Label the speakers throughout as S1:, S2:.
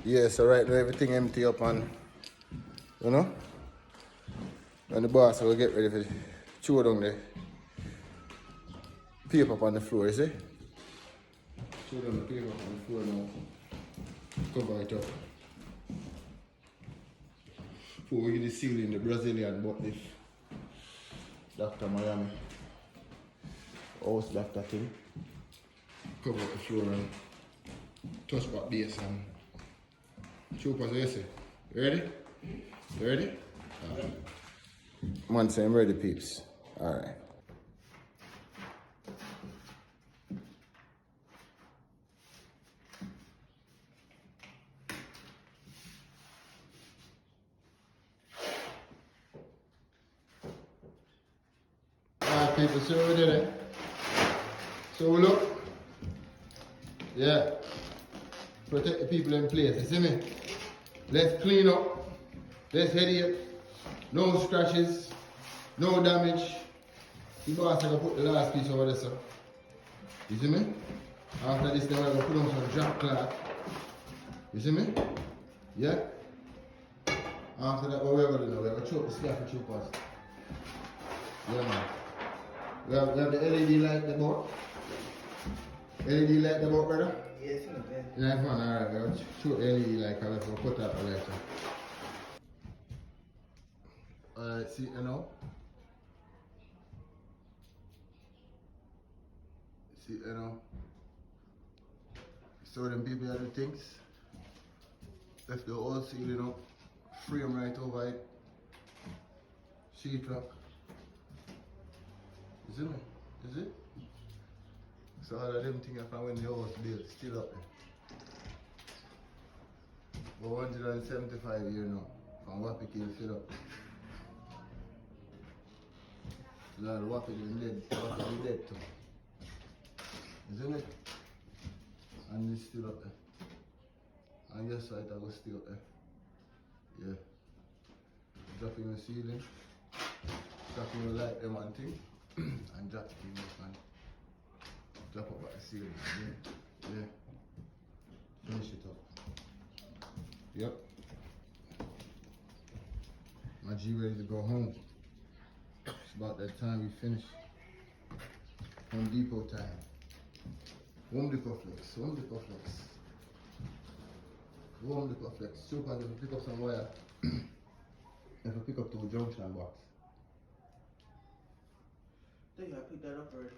S1: Yeah, so right now everything empty up and, you know, and the boss will get ready for throw down the paper up on the floor, you see? Throw down the paper up on the floor now. Cover it up. Before we get the ceiling, the Brazilian bought this. Dr. Miami. House doctor thing. Cover up the floor and touch back base and choppers, you see? You ready? You ready? Alright. Man, say I'm ready, peeps. Alright. Alright, people, so we did it. So we look. Yeah. Protect the people in place, you see me? Let's clean up. Let's head. No scratches. No damage. The boss is going to put the last piece over there, sir. You see me? After this, then we're going to put on some drop cloth. You see me? Yeah? After that, what we're going to do, we're going to choke the scaff and choke us. Yeah, man. We have the LED light at the board. LED light at the board, brother?
S2: Yes, it's okay.
S1: Nice one, alright. We're going to choke the LED light and we'll put that on later. Alright, see you now. See you know. So them people have the things. Left the whole ceiling up. Frame right over it. Sheet rock. You see me? Is it? So all of them things from when the house built still up there. For 175 years now. From Wappy Kill still up. Lord, Wappy is dead. Wappy is dead too. Isn't it? And it's still up there. And yes, right, I was still up there. Yeah. Dropping the ceiling. Dropping the light, them and thing. And drop the thing up and drop up at the ceiling. Yeah. Yeah. Finish it up. Yep. My G ready to go home. It's about that time we finish. Home Depot time. Home Depot flex. Home Depot flex. Home Depot flex. Super, if you pick up some wire, if you pick up to a junction box.
S2: I think I picked that up already.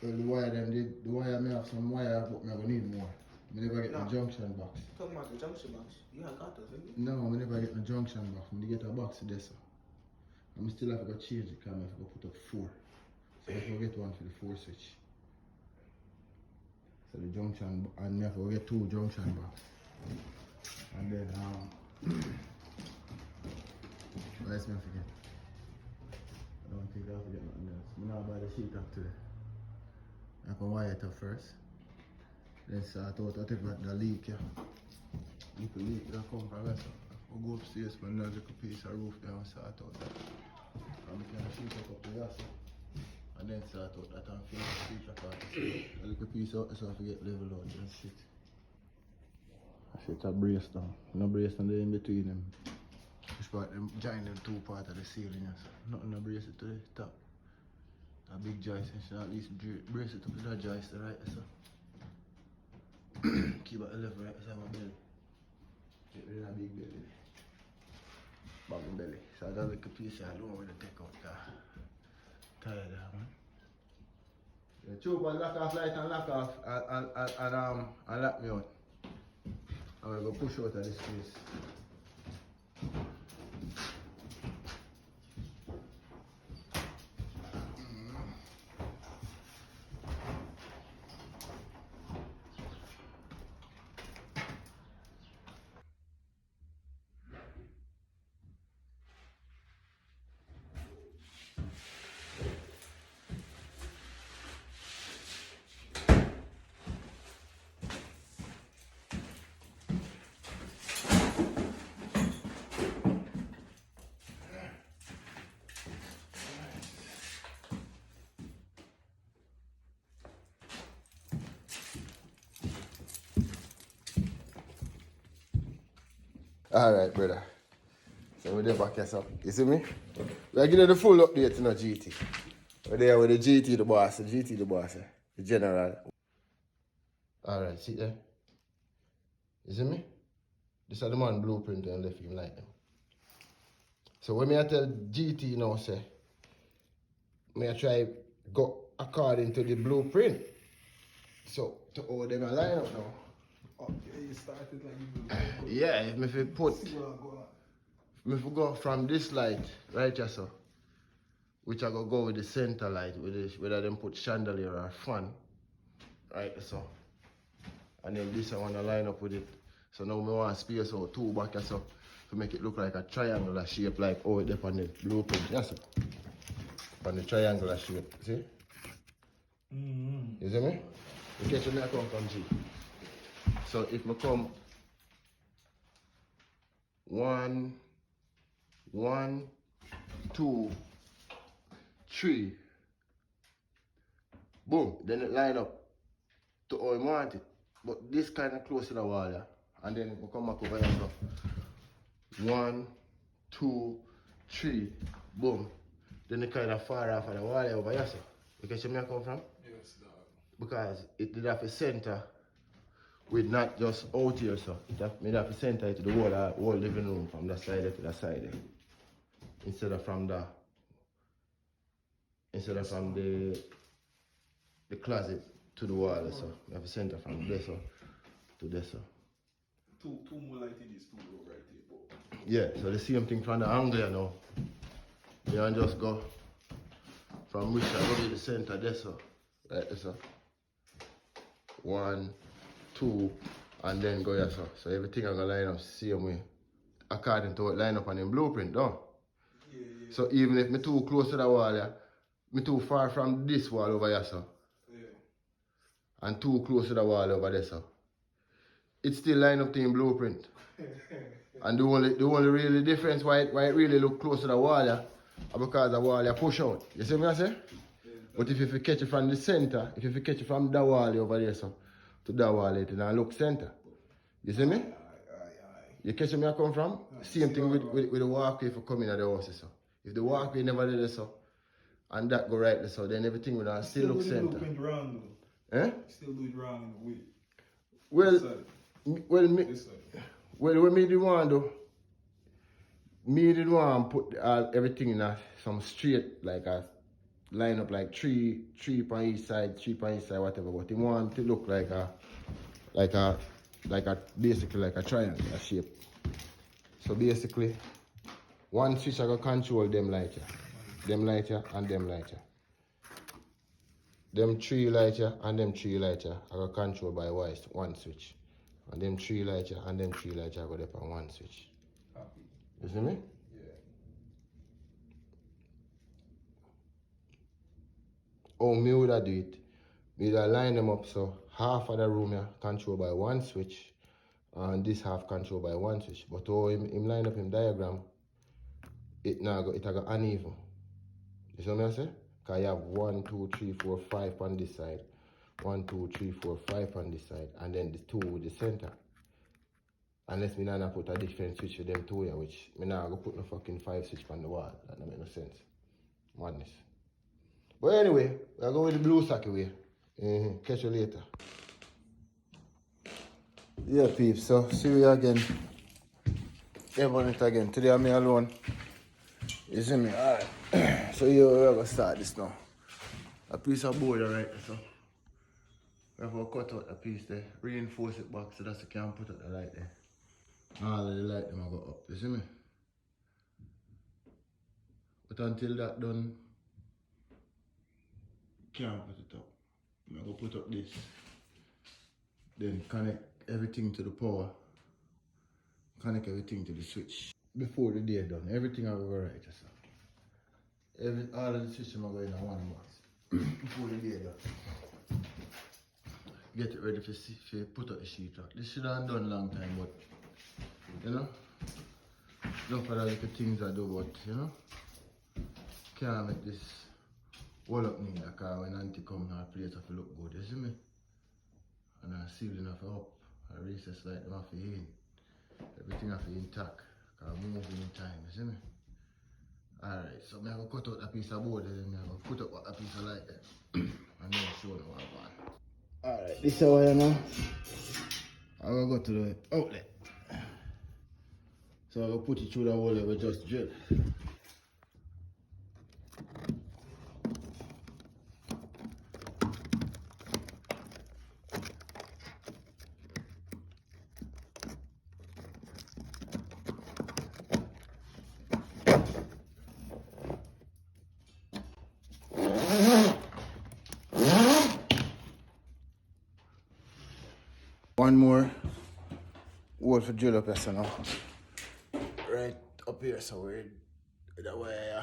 S1: Well, the wire them did, the wire may have some wire, but I will need more. I never get the junction box.
S2: Talking about the junction box. You haven't got those, have you?
S1: No, I never get the junction box. I get a box there, so. I still have to go change the camera, I have to go put up 4. So I have to get one for the 4 switch. So the junction, and I have to get 2 junction box. And then, what else I forget? I don't think I forget nothing else. I'm not buy the sheet up today. I can wire it up first. Then start out whatever the leak, yeah. Little leak that come from us. We'll go upstairs for another little piece of roof there and start out that. And we can sheet up the gas. And then start out that and finish the sheet up part. A little piece out so I forget level out and shit. I shit a brace down. No brace down there in between them. Push back them, join them 2 parts of the ceiling. So nothing to brace it to the top. A big joist, and should at least brace it up to that joist right so. Keep it left right side of my belly. Get rid of that big belly. Bottom belly. So that little piece I don't want to take out that. Tired of that, man. Yeah, choke and lock off light and lock off and lock me out. I'm gonna go push out of this place. Alright, brother. So we're there back here, so. You see me? We're giving the full update, you know, GT. We're there with the GT, the boss, the general. Alright, see there? You see me? This is the man blueprint and left him like them. So when I tell GT now, say, I try go according to the blueprint. So to all them a line up now.
S3: Okay, you started like you
S1: Yeah, if me put, if me go from this light right here, so, which I go with the center light, with this, whether them put chandelier or fan, right so. And then this I want to line up with it. So now I want to space out two back here, so to make it look like a triangular shape, like oh it on the blueprint, yes sir. On the triangular shape, see? You see me? You catch me I come from G. So if I come 1, 2, 3, boom, then it line up to how I want it. But this kind of close to the wall, yeah? And then we come back over here, so 1, 2, 3, boom. Then it kind of far off of the wall over here, so. You catch where I come from?
S3: Yes, dog.
S1: Because it did have a center with not just out here, so. It have a center to the whole living room from that side to that side. Instead of from the closet to the wall, so. We have a center from there, so, to there, so.
S3: Two more like it is, two more right
S1: Yeah,
S3: here.
S1: so the same thing from the angle, you know. You can just go from which I go to the center there, so. Right there, so. 1, 2, and then go here, so. So everything I'm gonna line up same way. According to what line up on the blueprint, though.
S3: Yeah.
S1: So even if me too close to the wall, yeah, me too far from this wall over here, so.
S3: Yeah.
S1: And too close to the wall over there, so. It still line up to the blueprint. And the only really difference why it really look close to the wall, yeah, because the wall, yeah, push out. You see what I say?
S3: Yeah,
S1: but if you catch it from the center, if you catch it from the wall over there, so, to the wall, it will look center. You see me?
S3: Aye.
S1: You catch where I come from? Same thing with the walkway for coming at the house, so. If the walkway never did so, and that go right there, so, then everything will still look center.
S3: Blueprint wrong, though.
S1: Eh?
S3: Still do it wrong in a way.
S1: Well,
S3: This side.
S1: Well, what me did want to do, me did want to put everything in some straight, like a line up like three on each side, whatever. But he want to look like basically like a triangle, a shape. So basically, one switch I go control them light here, and them light here. Them 3 light here and them 3 light here I go control by one switch. And them 3 light here and them 3 light here I go up on one switch.
S3: Copy.
S1: You see me?
S3: Yeah.
S1: Oh, me would I do it? Me would I line them up so half of the room here controlled by one switch and this half controlled by one switch. But oh, him line up him diagram, it go uneven. You see what I say? Because you have 1, 2, 3, 4, 5 on this side. 1, 2, 3, 4, 5 on this side. And then the 2 with the center. Unless me not put a different switch for them 2 here, which me not go put no fucking 5 switch on the wall. That don't make no sense. Madness. But anyway, I go with the blue socket way. Catch you later. Yeah, peeps. So see you again. Everyone it again. Today I'm alone. You see me? Alright. So we're gonna start this now. A piece of board right so. We have to cut out a piece there, reinforce it back so that you can put out the light there. All of the light them go up, you see me? But until that done, can't put it up. I'm gonna put up this. Then connect everything to the power. Connect everything to the switch. Before the day done, everything will be right. So. All of the switches are going in one box. Before the day done. Get it ready for put up the sheet rock. This should have done long time, but you know, enough of the little things I do, but you know, can't make this wall up neither, because when auntie come now, place have to look good, you see me? And I ceiling have to up, I recess like them have to in. everything have to be intact. Cause I'm moving in time, you see me? Alright, so I'm gonna cut out a piece of board and then I'm gonna put up a piece of light there. And then show them what I want. Alright, this is how I know. I'm gonna go to the outlet. So I'm gonna put it through the hole that we just drilled. One more hole for drill up here, so now. Right up here, so we're that way.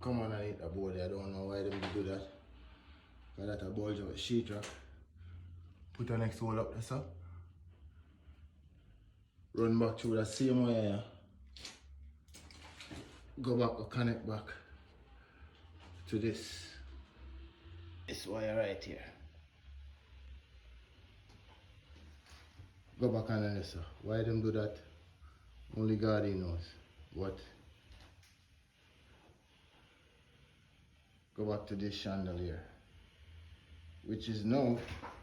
S1: Come on and hit the board. I don't know why they do that. Because that a bulge of a sheetrock. Put the next hole up there, so. Run back through the same way. Go back or connect back to this wire right here. Go back on this. Why them do that? Only God knows. What? Go back to this chandelier, which is now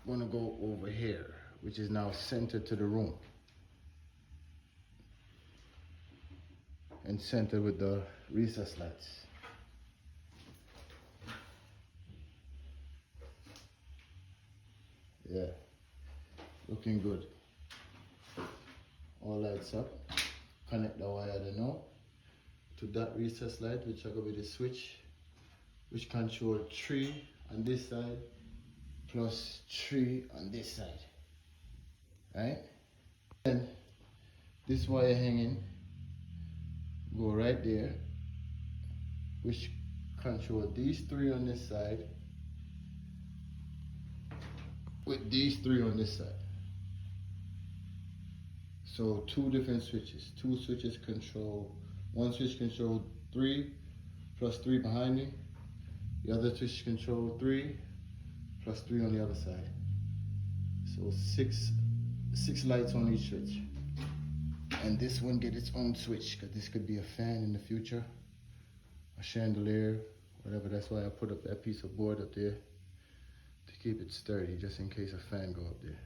S1: gonna go over here, which is now centered to the room and centered with the recess lights. Yeah, looking good. All lights up. Connect the wire there now to that recess light, which are going to be the switch, which control 3 on this side plus 3 on this side. Right? And this wire hanging go right there, which control these 3 on this side with these 3 on this side. So 2 different switches. 2 switches control, one switch control 3 plus 3 behind me. The other switch control 3 plus 3 on the other side. So six lights on each switch. And this one get its own switch, because this could be a fan in the future, a chandelier, whatever. That's why I put up that piece of board up there to keep it sturdy, just in case a fan go up there.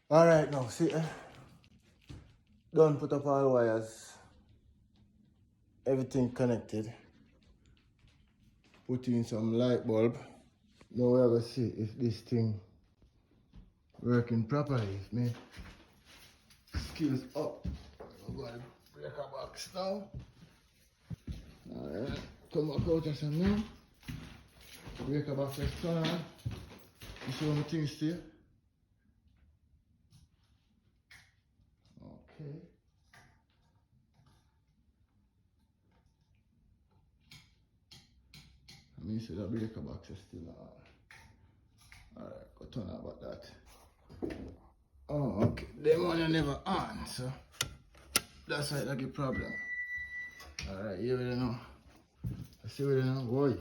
S1: All right, now see, done put up all wires, everything connected, put in some light bulb. Now we're gonna see if this thing working properly. If me skills up, I'm gonna break a box now. All right, come back out of some now. Break a box, let's turn on. You see what my things still? Okay. I mean, so that breaker box is still on. Alright, go turn on about that. Oh, okay. Them one are never on, so that's why that's the problem. Alright, here we know. I see we know. Oi.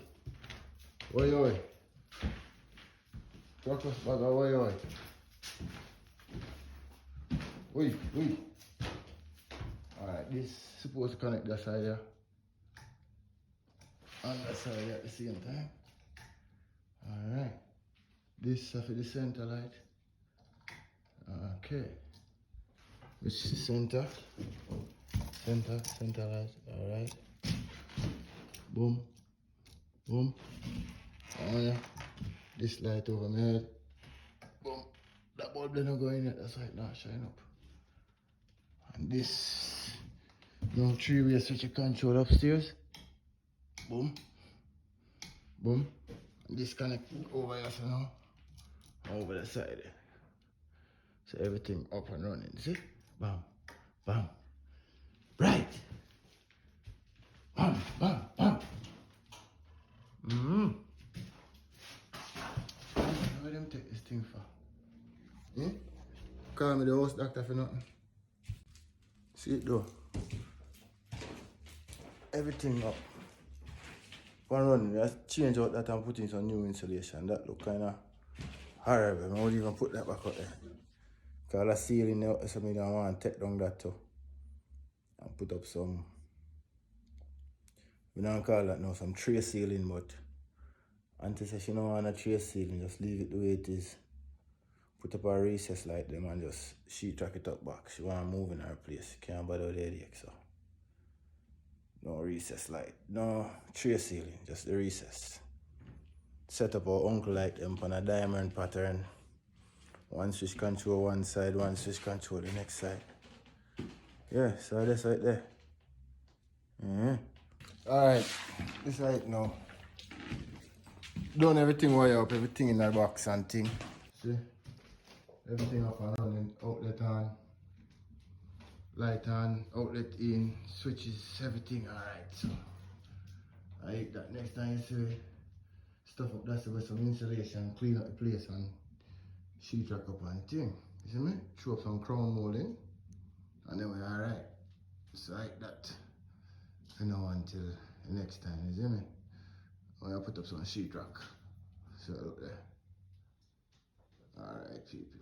S1: Oi, oi. Talk us about oi, oi. Oi, oi. Alright, this is supposed to connect that side here. On that side at the same time. Alright. This is for the center light. Okay. Which is center? Center light. Alright. Boom. Boom. Oh yeah. This light over my head. Boom. That bulb didn't go in yet, that's why it not shine up. And this, no three-way switch control upstairs. Boom. Boom. And this connect over here, so now. Over the side there. So everything up and running, see? Bam. Bam. Right. Bam. Bam. Bam. Mm-hmm. Where them take this thing for? Eh? Call me the house doctor for nothing. See it though. Everything up. One run, just change out that and put in some new insulation. That look kinda horrible. I won't even put that back up there. Cause the ceiling there, so I don't want to take down that too. And put up some, we don't call that now some tray ceiling, but Auntie says she don't want a tray ceiling, just leave it the way it is. Put up a recess like them and just sheetrock it up back. She want to move in her place. Can't bother with the headache, so. No recess light, no tray ceiling, just the recess. Set up our uncle like them on a diamond pattern. One switch control one side, one switch control the next side. Yeah, so that's right there. Alright, this right now. Done everything wire up, everything in the box and thing. See? Everything up and running, outlet on. Light on, outlet in, switches, everything alright. So I hate that next time you see stuff up that's with some insulation, clean up the place and sheetrock up and thing. You see me? Throw up some crown molding and then we're alright. It's like that. You know, until the next time, you see me? When I put up some sheetrock. So look there. Alright people.